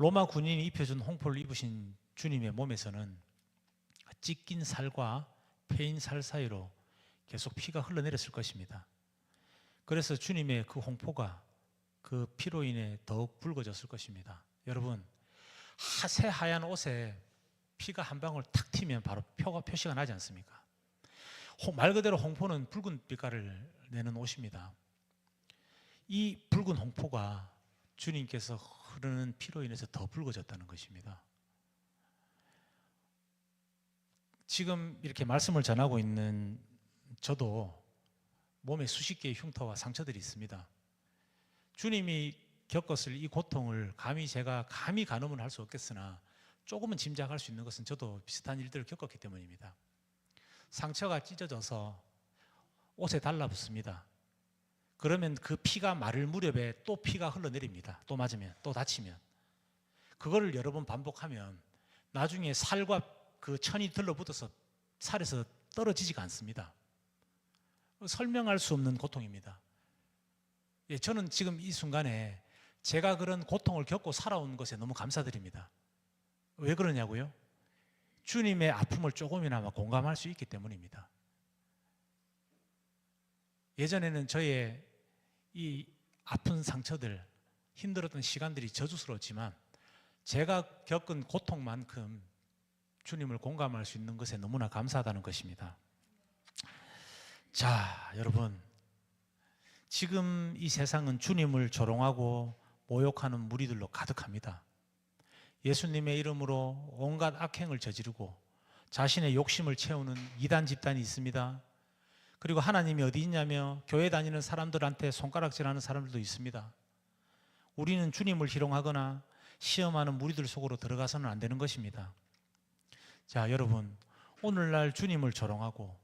로마 군인이 입혀준 홍포를 입으신 주님의 몸에서는 찢긴 살과 패인 살 사이로 계속 피가 흘러내렸을 것입니다. 그래서 주님의 그 홍포가 그 피로 인해 더욱 붉어졌을 것입니다. 여러분, 새 하얀 옷에 피가 한 방울 탁 튀면 바로 표시가 나지 않습니까? 말 그대로 홍포는 붉은 빛깔을 내는 옷입니다. 이 붉은 홍포가 주님께서 흐르는 피로 인해서 더 붉어졌다는 것입니다. 지금 이렇게 말씀을 전하고 있는 저도 몸에 수십 개의 흉터와 상처들이 있습니다. 주님이 겪었을 이 고통을 제가 감히 가늠을 할 수 없겠으나 조금은 짐작할 수 있는 것은 저도 비슷한 일들을 겪었기 때문입니다. 상처가 찢어져서 옷에 달라붙습니다. 그러면 그 피가 마를 무렵에 또 피가 흘러내립니다. 또 맞으면, 또 다치면. 그거를 여러 번 반복하면 나중에 살과 그 천이 들러붙어서 살에서 떨어지지가 않습니다. 설명할 수 없는 고통입니다. 예, 저는 지금 이 순간에 제가 그런 고통을 겪고 살아온 것에 너무 감사드립니다. 왜 그러냐고요? 주님의 아픔을 조금이나마 공감할 수 있기 때문입니다. 예전에는 저의 이 아픈 상처들, 힘들었던 시간들이 저주스러웠지만 제가 겪은 고통만큼 주님을 공감할 수 있는 것에 너무나 감사하다는 것입니다. 자, 여러분, 지금 이 세상은 주님을 조롱하고 모욕하는 무리들로 가득합니다. 예수님의 이름으로 온갖 악행을 저지르고 자신의 욕심을 채우는 이단 집단이 있습니다. 그리고 하나님이 어디 있냐며 교회 다니는 사람들한테 손가락질하는 사람들도 있습니다. 우리는 주님을 희롱하거나 시험하는 무리들 속으로 들어가서는 안 되는 것입니다. 자, 여러분, 오늘날 주님을 조롱하고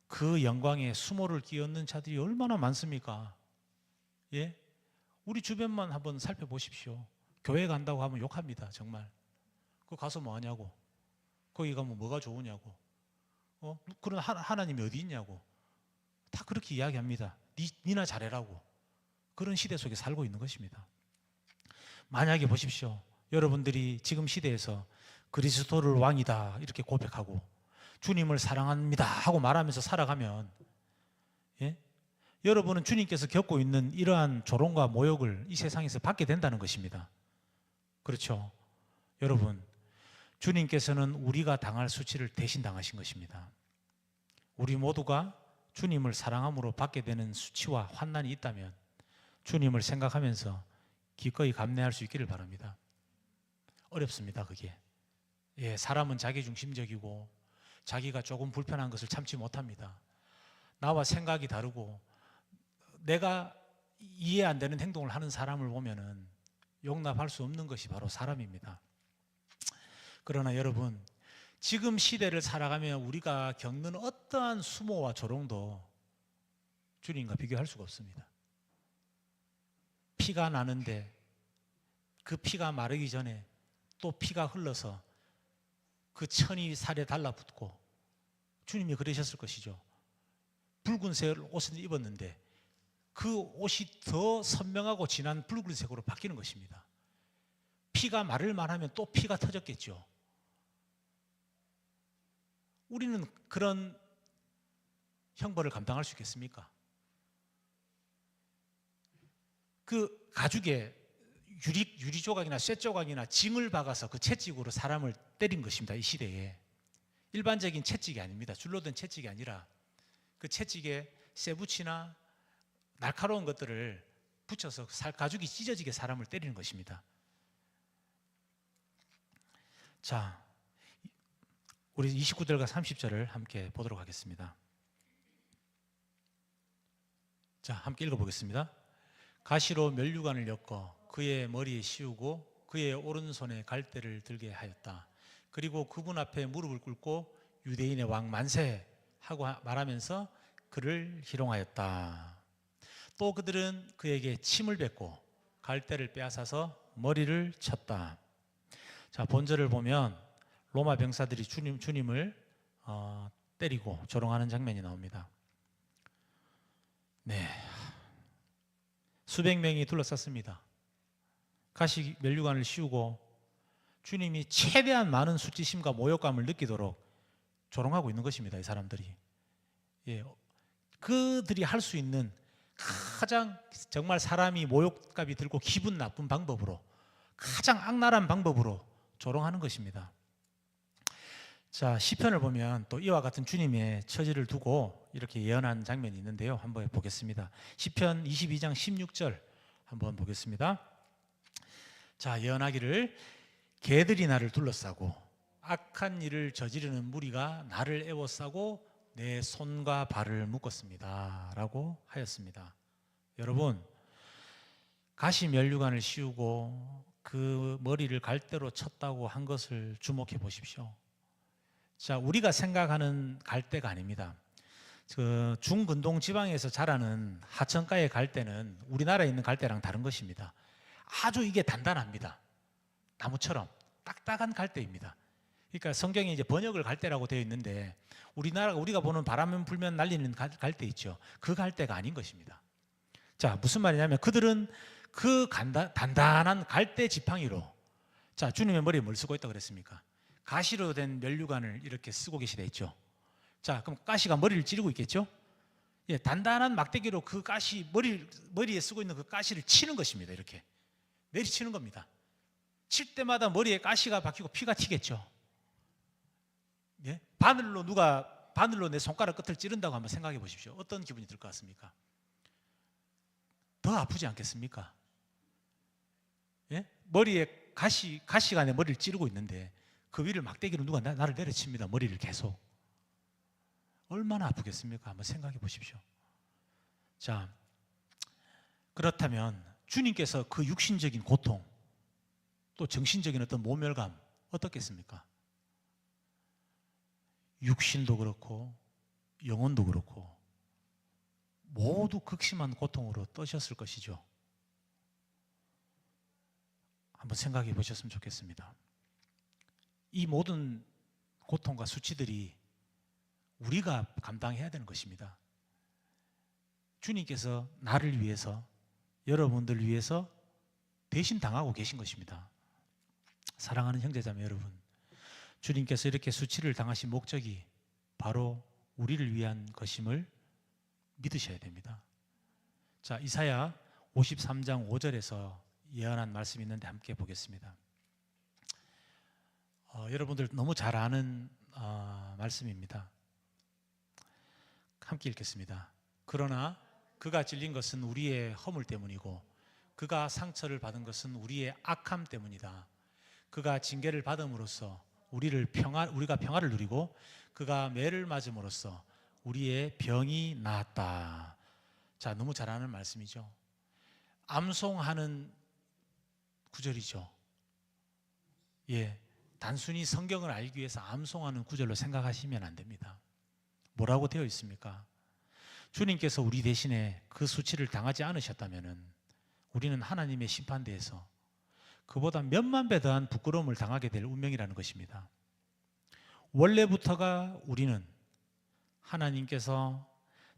그 영광에 수모를 끼얹는 자들이 얼마나 많습니까? 예? 우리 주변만 한번 살펴보십시오. 교회 간다고 하면 욕합니다. 정말. 그 가서 뭐 하냐고. 거기 가면 뭐가 좋으냐고. 그런 하나님이 어디 있냐고. 다 그렇게 이야기합니다. 니나 잘해라고. 그런 시대 속에 살고 있는 것입니다. 만약에 보십시오. 여러분들이 지금 시대에서 그리스도를 왕이다 이렇게 고백하고 주님을 사랑합니다 하고 말하면서 살아가면, 예? 여러분은 주님께서 겪고 있는 이러한 조롱과 모욕을 이 세상에서 받게 된다는 것입니다. 그렇죠? 여러분, 주님께서는 우리가 당할 수치를 대신 당하신 것입니다. 우리 모두가 주님을 사랑함으로 받게 되는 수치와 환난이 있다면 주님을 생각하면서 기꺼이 감내할 수 있기를 바랍니다. 어렵습니다, 그게. 예, 사람은 자기중심적이고 자기가 조금 불편한 것을 참지 못합니다. 나와 생각이 다르고 내가 이해 안 되는 행동을 하는 사람을 보면은 용납할 수 없는 것이 바로 사람입니다. 그러나 여러분, 지금 시대를 살아가며 우리가 겪는 어떠한 수모와 조롱도 주님과 비교할 수가 없습니다. 피가 나는데 그 피가 마르기 전에 또 피가 흘러서 그 천이 살에 달라붙고, 주님이 그러셨을 것이죠. 붉은색 옷을 입었는데 그 옷이 더 선명하고 진한 붉은색으로 바뀌는 것입니다. 피가 마를 만하면 또 피가 터졌겠죠. 우리는 그런 형벌을 감당할 수 있겠습니까? 그 가죽에 유리 조각이나 쇠 조각이나 징을 박아서 그 채찍으로 사람을 때린 것입니다. 이 시대에. 일반적인 채찍이 아닙니다. 줄로 된 채찍이 아니라 그 채찍에 쇠붙이나 날카로운 것들을 붙여서 가죽이 찢어지게 사람을 때리는 것입니다. 자, 우리 29절과 30절을 함께 보도록 하겠습니다. 자, 함께 읽어보겠습니다. 가시로 면류관을 엮어 그의 머리에 씌우고 그의 오른손에 갈대를 들게 하였다. 그리고 그분 앞에 무릎을 꿇고 유대인의 왕 만세 하고 말하면서 그를 희롱하였다. 또 그들은 그에게 침을 뱉고 갈대를 빼앗아서 머리를 쳤다. 자, 본절을 보면 로마 병사들이 주님을 때리고 조롱하는 장면이 나옵니다. 네, 수백 명이 둘러쌌습니다. 가시 면류관을 씌우고 주님이 최대한 많은 수치심과 모욕감을 느끼도록 조롱하고 있는 것입니다. 이 사람들이. 예, 그들이 할 수 있는 가장 정말 사람이 모욕감이 들고 기분 나쁜 방법으로, 가장 악랄한 방법으로 조롱하는 것입니다. 자, 시편을 보면 또 이와 같은 주님의 처지를 두고 이렇게 예언한 장면이 있는데요. 한번 보겠습니다. 시편 22장 16절 한번 보겠습니다. 자, 예언하기를 개들이 나를 둘러싸고 악한 일을 저지르는 무리가 나를 에워싸고 내 손과 발을 묶었습니다 라고 하였습니다. 여러분, 가시 면류관을 씌우고 그 머리를 갈대로 쳤다고 한 것을 주목해 보십시오. 자, 우리가 생각하는 갈대가 아닙니다. 그 중근동 지방에서 자라는 하천가의 갈대는 우리나라에 있는 갈대랑 다른 것입니다. 아주 이게 단단합니다. 나무처럼 딱딱한 갈대입니다. 그러니까 성경에 이제 번역을 갈대라고 되어 있는데 우리가 보는 바람 불면 날리는 갈대 있죠. 그 갈대가 아닌 것입니다. 자, 무슨 말이냐면 그들은 그 단단한 갈대 지팡이로, 자, 주님의 머리에 뭘 쓰고 있다고 그랬습니까? 가시로 된 면류관을 이렇게 쓰고 계시다 했죠. 자, 그럼 가시가 머리를 찌르고 있겠죠? 예, 단단한 막대기로 그 가시 머리에 쓰고 있는 그 가시를 치는 것입니다. 이렇게 내리치는 겁니다. 칠 때마다 머리에 가시가 박히고 피가 튀겠죠. 예? 바늘로 내 손가락 끝을 찌른다고 한번 생각해 보십시오. 어떤 기분이 들 것 같습니까? 더 아프지 않겠습니까? 예? 머리에 가시가 내 머리를 찌르고 있는데 그 위를 막대기로 누가 나를 내려칩니다. 머리를 계속. 얼마나 아프겠습니까? 한번 생각해 보십시오. 자, 그렇다면 주님께서 그 육신적인 고통, 또 정신적인 어떤 모멸감 어떻겠습니까? 육신도 그렇고 영혼도 그렇고 모두 극심한 고통으로 떠셨을 것이죠. 한번 생각해 보셨으면 좋겠습니다. 이 모든 고통과 수치들이 우리가 감당해야 되는 것입니다. 주님께서 나를 위해서, 여러분들 위해서 대신 당하고 계신 것입니다. 사랑하는 형제자매 여러분, 주님께서 이렇게 수치를 당하신 목적이 바로 우리를 위한 것임을 믿으셔야 됩니다. 자, 이사야 53장 5절에서 예언한 말씀이 있는데 함께 보겠습니다. 여러분들 너무 잘 아는 말씀입니다. 함께 읽겠습니다. 그러나 그가 찔린 것은 우리의 허물 때문이고 그가 상처를 받은 것은 우리의 악함 때문이다. 그가 징계를 받음으로써 우리가 평화를 누리고 그가 매를 맞음으로써 우리의 병이 나았다. 자, 너무 잘 아는 말씀이죠. 암송하는 구절이죠. 예, 단순히 성경을 알기 위해서 암송하는 구절로 생각하시면 안 됩니다. 뭐라고 되어 있습니까? 주님께서 우리 대신에 그 수치를 당하지 않으셨다면 우리는 하나님의 심판대에서 그보다 몇만 배 더한 부끄러움을 당하게 될 운명이라는 것입니다. 원래부터가 우리는 하나님께서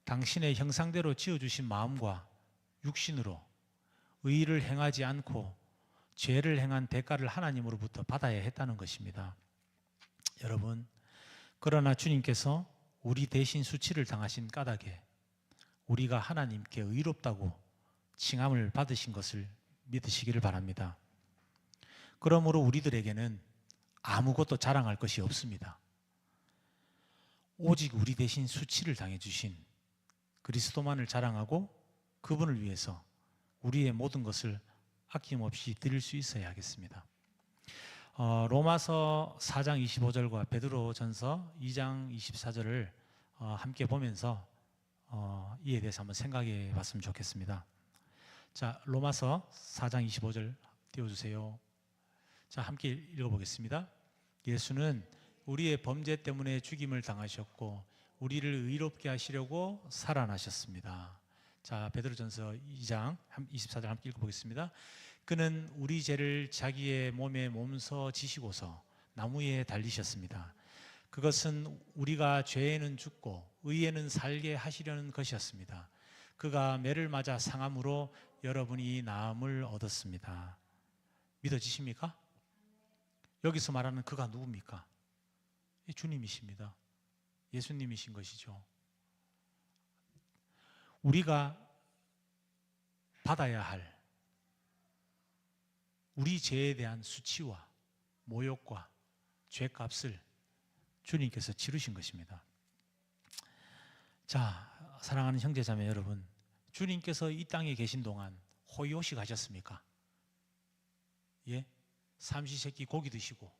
당신의 형상대로 지어주신 마음과 육신으로 의를 행하지 않고 죄를 행한 대가를 하나님으로부터 받아야 했다는 것입니다. 여러분, 그러나 주님께서 우리 대신 수치를 당하신 까닭에 우리가 하나님께 의롭다고 칭함을 받으신 것을 믿으시기를 바랍니다. 그러므로 우리들에게는 아무것도 자랑할 것이 없습니다. 오직 우리 대신 수치를 당해주신 그리스도만을 자랑하고 그분을 위해서 우리의 모든 것을 아낌없이 드릴 수 있어야 하겠습니다. 로마서 4장 25절과 베드로전서 2장 24절을 함께 보면서 이에 대해서 한번 생각해 봤으면 좋겠습니다. 자, 로마서 4장 25절 띄워주세요. 자, 함께 읽어보겠습니다. 예수는 우리의 범죄 때문에 죽임을 당하셨고 우리를 의롭게 하시려고 살아나셨습니다. 자, 베드로전서 2장 24절 함께 읽어보겠습니다. 그는 우리 죄를 자기의 몸에 몸서 지시고서 나무에 달리셨습니다. 그것은 우리가 죄에는 죽고 의에는 살게 하시려는 것이었습니다. 그가 매를 맞아 상함으로 여러분이 나음을 얻었습니다. 믿어지십니까? 여기서 말하는 그가 누굽니까? 주님이십니다. 예수님이신 것이죠. 우리가 받아야 할 우리 죄에 대한 수치와 모욕과 죄값을 주님께서 치르신 것입니다. 자, 사랑하는 형제자매 여러분, 주님께서 이 땅에 계신 동안 호의호식 하셨습니까? 예? 삼시세끼 고기 드시고,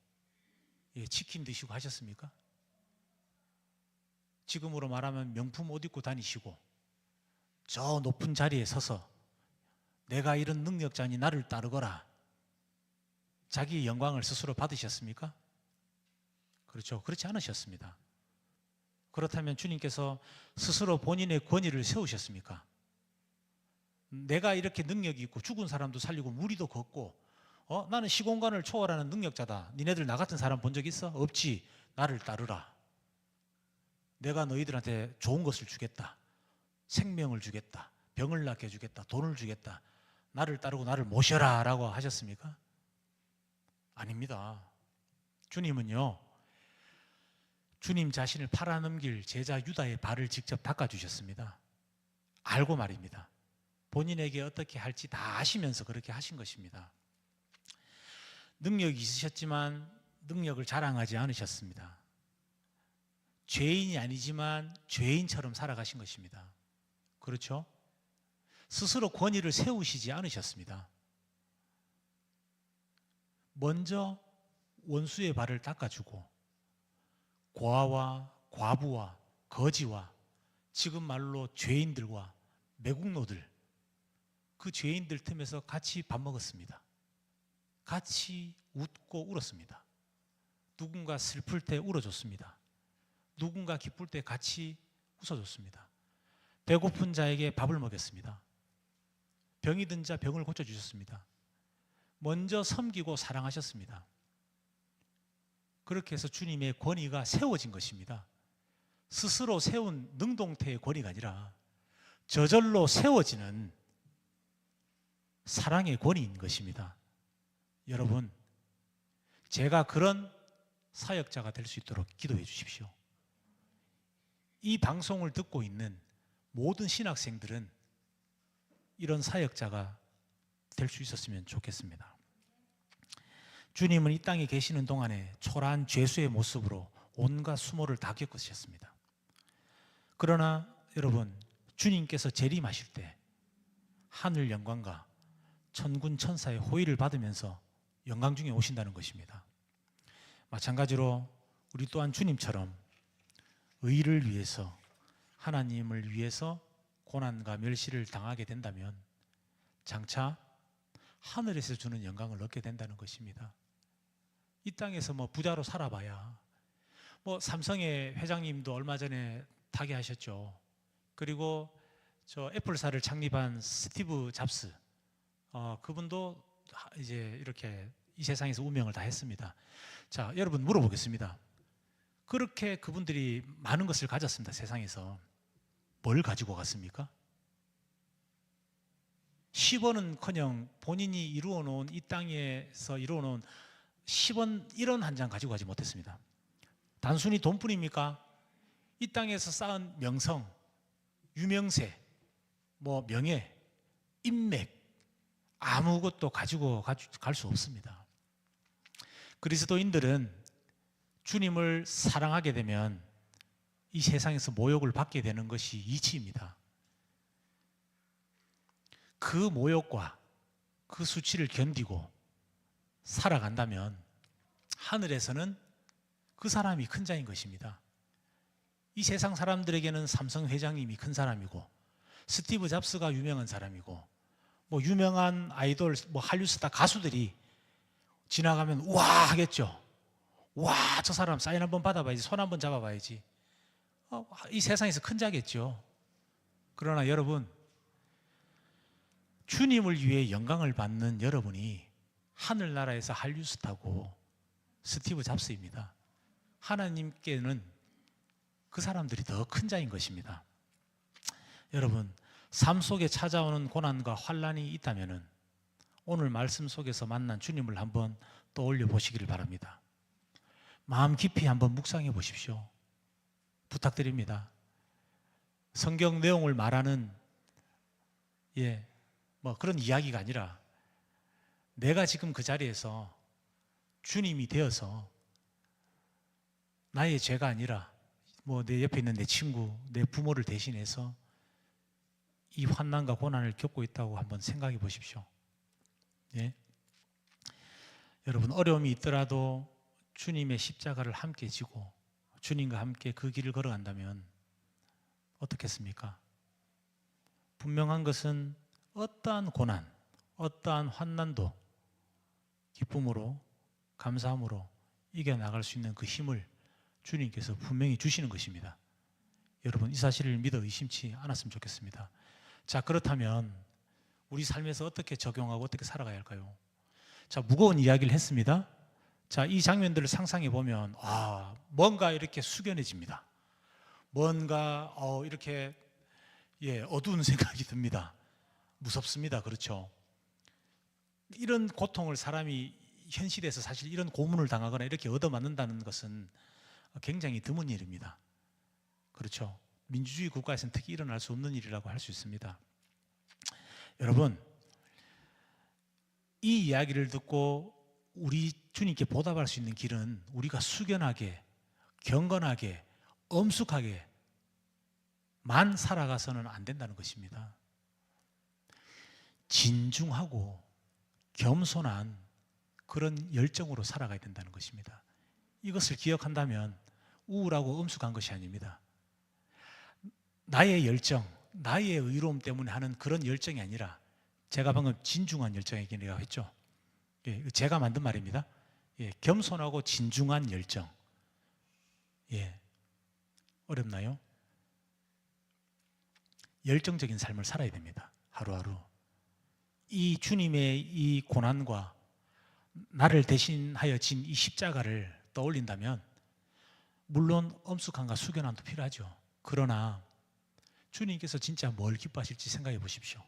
예, 치킨 드시고 하셨습니까? 지금으로 말하면 명품 옷 입고 다니시고, 저 높은 자리에 서서 내가 이런 능력자니 나를 따르거라, 자기 영광을 스스로 받으셨습니까? 그렇죠. 그렇지 않으셨습니다. 그렇다면 주님께서 스스로 본인의 권위를 세우셨습니까? 내가 이렇게 능력이 있고 죽은 사람도 살리고 무리도 걷고 나는 시공간을 초월하는 능력자다. 니네들 나 같은 사람 본 적 있어? 없지. 나를 따르라. 내가 너희들한테 좋은 것을 주겠다. 생명을 주겠다. 병을 낫게 해주겠다. 돈을 주겠다. 나를 따르고 나를 모셔라 라고 하셨습니까? 아닙니다. 주님은요, 주님 자신을 팔아넘길 제자 유다의 발을 직접 닦아주셨습니다. 알고 말입니다. 본인에게 어떻게 할지 다 아시면서 그렇게 하신 것입니다. 능력이 있으셨지만 능력을 자랑하지 않으셨습니다. 죄인이 아니지만 죄인처럼 살아가신 것입니다. 그렇죠? 스스로 권위를 세우시지 않으셨습니다. 먼저 원수의 발을 닦아주고 고아와 과부와 거지와 지금 말로 죄인들과 매국노들, 그 죄인들 틈에서 같이 밥 먹었습니다. 같이 웃고 울었습니다. 누군가 슬플 때 울어줬습니다. 누군가 기쁠 때 같이 웃어줬습니다. 배고픈 자에게 밥을 먹였습니다. 병이 든 자 병을 고쳐주셨습니다. 먼저 섬기고 사랑하셨습니다. 그렇게 해서 주님의 권위가 세워진 것입니다. 스스로 세운 능동태의 권위가 아니라 저절로 세워지는 사랑의 권위인 것입니다. 여러분, 제가 그런 사역자가 될 수 있도록 기도해 주십시오. 이 방송을 듣고 있는 모든 신학생들은 이런 사역자가 될 수 있었으면 좋겠습니다. 주님은 이 땅에 계시는 동안에 초라한 죄수의 모습으로 온갖 수모를 다 겪으셨습니다. 그러나 여러분, 주님께서 재림하실 때 하늘 영광과 천군 천사의 호의를 받으면서 영광 중에 오신다는 것입니다. 마찬가지로 우리 또한 주님처럼 의를 위해서, 하나님을 위해서 고난과 멸시를 당하게 된다면 장차 하늘에서 주는 영광을 얻게 된다는 것입니다. 이 땅에서 부자로 살아봐야, 삼성의 회장님도 얼마 전에 타계하셨죠. 그리고 저 애플사를 창립한 스티브 잡스, 그분도 이제 이렇게 이 세상에서 운명을 다 했습니다. 자, 여러분 물어보겠습니다. 그렇게 그분들이 많은 것을 가졌습니다. 세상에서. 뭘 가지고 갔습니까? 10원은커녕 본인이 이루어놓은, 이 땅에서 이루어놓은 10원 1원 한 장 가지고 가지 못했습니다. 단순히 돈뿐입니까? 이 땅에서 쌓은 명성, 유명세, 명예, 인맥, 아무것도 가지고 갈 수 없습니다. 그리스도인들은 주님을 사랑하게 되면 이 세상에서 모욕을 받게 되는 것이 이치입니다. 그 모욕과 그 수치를 견디고 살아간다면 하늘에서는 그 사람이 큰 자인 것입니다. 이 세상 사람들에게는 삼성 회장님이 큰 사람이고, 스티브 잡스가 유명한 사람이고, 유명한 아이돌, 한류 스타 가수들이 지나가면 우와 하겠죠. 와, 저 사람 사인 한번 받아봐야지, 손 한번 잡아봐야지. 이 세상에서 큰 자겠죠. 그러나 여러분, 주님을 위해 영광을 받는 여러분이 하늘나라에서 한류 스타고 스티브 잡스입니다. 하나님께는 그 사람들이 더 큰 자인 것입니다. 여러분, 삶 속에 찾아오는 고난과 환난이 있다면 오늘 말씀 속에서 만난 주님을 한번 떠올려 보시기를 바랍니다. 마음 깊이 한번 묵상해 보십시오. 부탁드립니다. 성경 내용을 말하는 뭐 그런 이야기가 아니라 내가 지금 그 자리에서 주님이 되어서 나의 죄가 아니라 뭐 내 옆에 있는 내 친구, 내 부모를 대신해서 이 환난과 고난을 겪고 있다고 한번 생각해 보십시오. 예? 여러분, 어려움이 있더라도 주님의 십자가를 함께 지고 주님과 함께 그 길을 걸어간다면 어떻겠습니까? 분명한 것은 어떠한 고난, 어떠한 환난도 기쁨으로, 감사함으로 이겨나갈 수 있는 그 힘을 주님께서 분명히 주시는 것입니다. 여러분, 이 사실을 믿어 의심치 않았으면 좋겠습니다. 자, 그렇다면 우리 삶에서 어떻게 적용하고 어떻게 살아가야 할까요? 자, 무거운 이야기를 했습니다. 자, 이 장면들을 상상해 보면 뭔가 이렇게 숙연해집니다. 뭔가 이렇게 어두운 생각이 듭니다. 무섭습니다. 그렇죠? 이런 고통을 사람이 현실에서 사실 이런 고문을 당하거나 이렇게 얻어맞는다는 것은 굉장히 드문 일입니다. 그렇죠? 민주주의 국가에서는 특히 일어날 수 없는 일이라고 할 수 있습니다. 여러분, 이 이야기를 듣고 우리 주님께 보답할 수 있는 길은 우리가 숙연하게, 경건하게, 엄숙하게 만 살아가서는 안 된다는 것입니다. 진중하고 겸손한 그런 열정으로 살아가야 된다는 것입니다. 이것을 기억한다면 우울하고 엄숙한 것이 아닙니다. 나의 열정, 나의 의로움 때문에 하는 그런 열정이 아니라 제가 방금 진중한 열정이라고 했죠. 제가 만든 말입니다. 겸손하고 진중한 열정. 어렵나요? 열정적인 삶을 살아야 됩니다. 하루하루. 이 주님의 이 고난과 나를 대신하여 진 이 십자가를 떠올린다면 물론 엄숙함과 숙연함도 필요하죠. 그러나 주님께서 진짜 뭘 기뻐하실지 생각해 보십시오.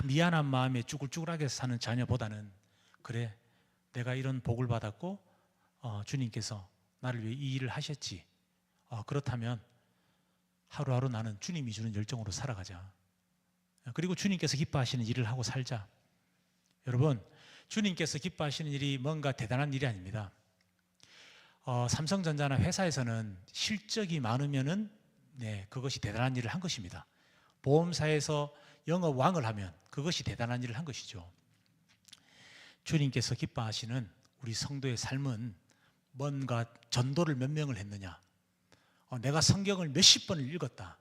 미안한 마음에 쭈글쭈글하게 사는 자녀보다는 그래, 내가 이런 복을 받았고 주님께서 나를 위해 이 일을 하셨지. 그렇다면 하루하루 나는 주님이 주는 열정으로 살아가자. 그리고 주님께서 기뻐하시는 일을 하고 살자. 여러분, 주님께서 기뻐하시는 일이 뭔가 대단한 일이 아닙니다. 삼성전자나 회사에서는 실적이 많으면은 그것이 대단한 일을 한 것입니다. 보험사에서 영업왕을 하면 그것이 대단한 일을 한 것이죠. 주님께서 기뻐하시는 우리 성도의 삶은 뭔가 전도를 몇 명을 했느냐, 내가 성경을 몇십 번을 읽었다.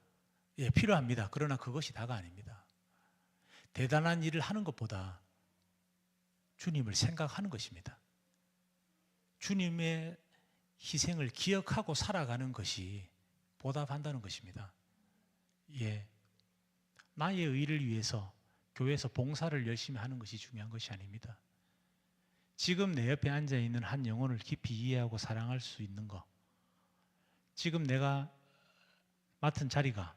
필요합니다. 그러나 그것이 다가 아닙니다. 대단한 일을 하는 것보다 주님을 생각하는 것입니다. 주님의 희생을 기억하고 살아가는 것이 보답한다는 것입니다. 나의 의를 위해서 교회에서 봉사를 열심히 하는 것이 중요한 것이 아닙니다. 지금 내 옆에 앉아있는 한 영혼을 깊이 이해하고 사랑할 수 있는 것, 지금 내가 맡은 자리가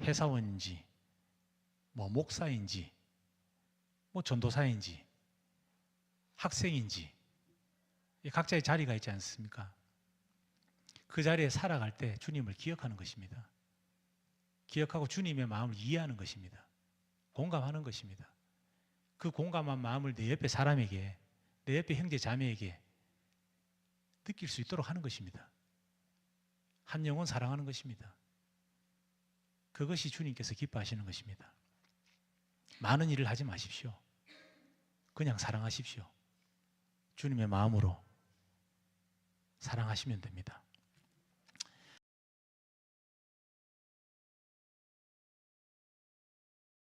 회사원인지 목사인지 전도사인지 학생인지 각자의 자리가 있지 않습니까? 그 자리에 살아갈 때 주님을 기억하는 것입니다. 기억하고 주님의 마음을 이해하는 것입니다. 공감하는 것입니다. 그 공감한 마음을 내 옆에 사람에게, 내 옆에 형제 자매에게 느낄 수 있도록 하는 것입니다. 한 영혼 사랑하는 것입니다. 그것이 주님께서 기뻐하시는 것입니다. 많은 일을 하지 마십시오. 그냥 사랑하십시오. 주님의 마음으로 사랑하시면 됩니다.